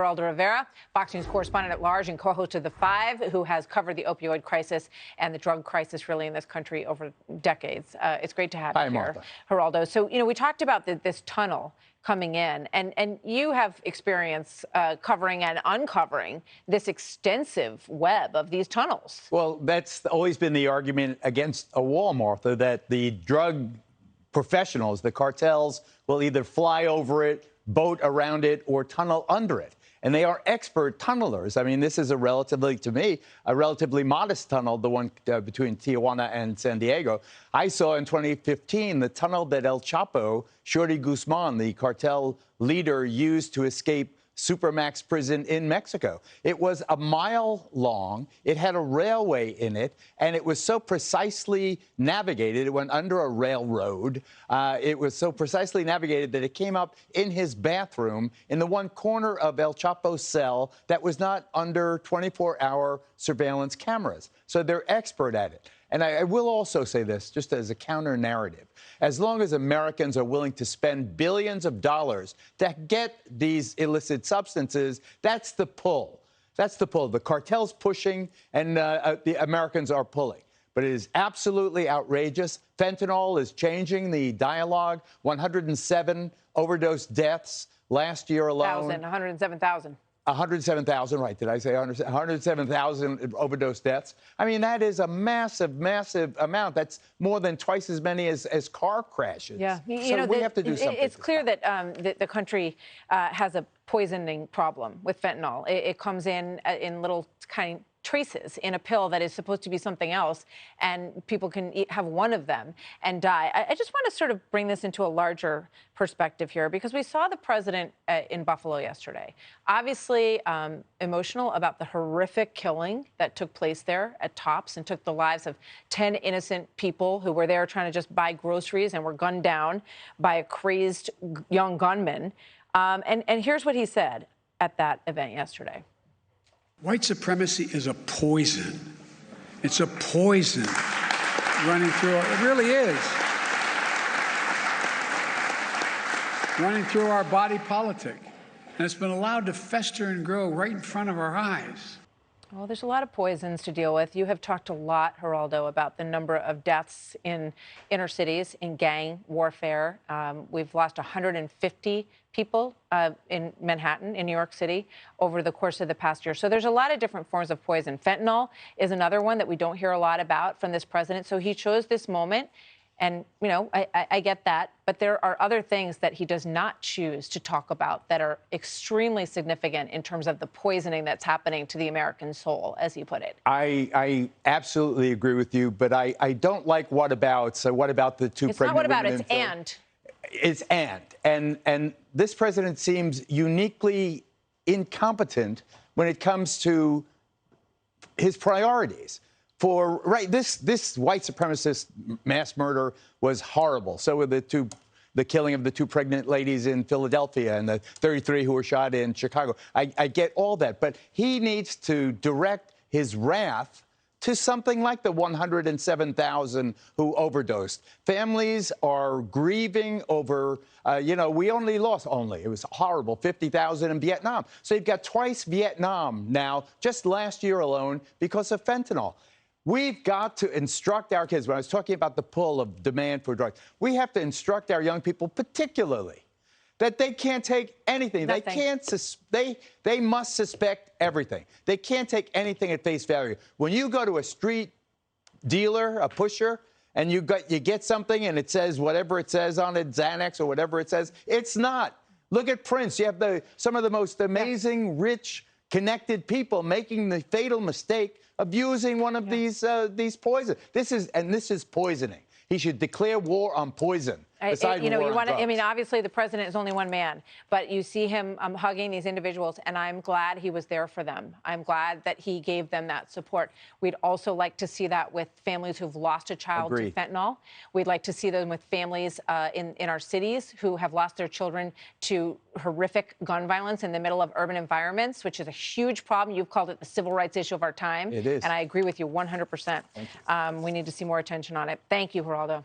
Geraldo Rivera, Fox News correspondent at large and co-host of The Five, who has covered the opioid crisis and the drug crisis really in this country over decades. It's great to have you here, Martha. Geraldo. So, we talked about this tunnel coming in, and you have experience covering and uncovering this extensive web of these tunnels. Well, that's always been the argument against a wall, Martha, that the drug professionals, the cartels, will either fly over it, boat around it, or tunnel under it. And they are expert tunnelers. I mean, this is to me, a relatively modest tunnel, the one between Tijuana and San Diego. I saw in 2015 the tunnel that El Chapo, Shorty Guzman, the cartel leader, used to escape Supermax prison in Mexico. It was a mile long. It had a railway in it, and it was so precisely navigated. It went under a railroad. It was so precisely navigated that it came up in his bathroom in the one corner of El Chapo's cell that was not under 24-hour surveillance cameras. So they're expert at it. And I will also say this, just as a counter-narrative. As long as Americans are willing to spend billions of dollars to get these illicit substances, that's the pull. That's the pull. The cartel's pushing, and the Americans are pulling. But it is absolutely outrageous. Fentanyl is changing the dialogue. 107 overdose deaths last year alone. 107,000. 107,000, right? Did I say 107,000 overdose deaths? I mean, that is a massive, massive amount. That's more than twice as many as car crashes. Yeah, so we have to do something. It's clear that the country has a poisoning problem with fentanyl. It comes in little kind traces in a pill that is supposed to be something else, and people can have one of them and die. I just want to sort of bring this into a larger perspective here, because we saw the president in Buffalo yesterday, obviously emotional about the horrific killing that took place there at Tops and took the lives of 10 innocent people who were there trying to just buy groceries and were gunned down by a crazed young gunman. And here's what he said at that event yesterday. White supremacy is a poison. It's a poison running through it really is. Running through our body politic. And it's been allowed to fester and grow right in front of our eyes. Well, there's a lot of poisons to deal with. You have talked a lot, Geraldo, about the number of deaths in inner cities, in gang warfare. We've lost 150 people in Manhattan, in New York City, over the course of the past year. So there's a lot of different forms of poison. Fentanyl is another one that we don't hear a lot about from this president. So he chose this moment. And, I get that. But there are other things that he does not choose to talk about that are extremely significant in terms of the poisoning that's happening to the American soul, as he put it. I absolutely agree with you, but I don't like whatabouts. So what about the two pregnant women? It's not what about, it's and. It's and this president seems uniquely incompetent when it comes to his priorities. This white supremacist mass murder was horrible. So were the killing of the two pregnant ladies in Philadelphia and the 33 who were shot in Chicago. I get all that, but he needs to direct his wrath to something like the 107,000 who overdosed. Families are grieving over, we only lost, it was horrible, 50,000 in Vietnam. So you've got twice Vietnam now, just last year alone, because of fentanyl. We've got to instruct our kids. When I was talking about the pull of demand for drugs, we have to instruct our young people particularly that they can't take anything. Nothing. They must suspect everything. They can't take anything at face value. When you go to a street dealer, a pusher, and you get something and it says whatever it says on it, Xanax or whatever it says, it's not. Look at Prince. You have some of the most amazing, rich, connected people making the fatal mistake of using one of these poisons. This is poisoning. He should declare war on poison. Obviously the president is only one man, but you see him hugging these individuals, and I'm glad he was there for them. I'm glad that he gave them that support. We'd also like to see that with families who've lost a child to fentanyl. We'd like to see them with families in our cities who have lost their children to horrific gun violence in the middle of urban environments, which is a huge problem. You've called it the civil rights issue of our time. It is. And I agree with you 100%. We need to see more attention on it. Thank you, Geraldo.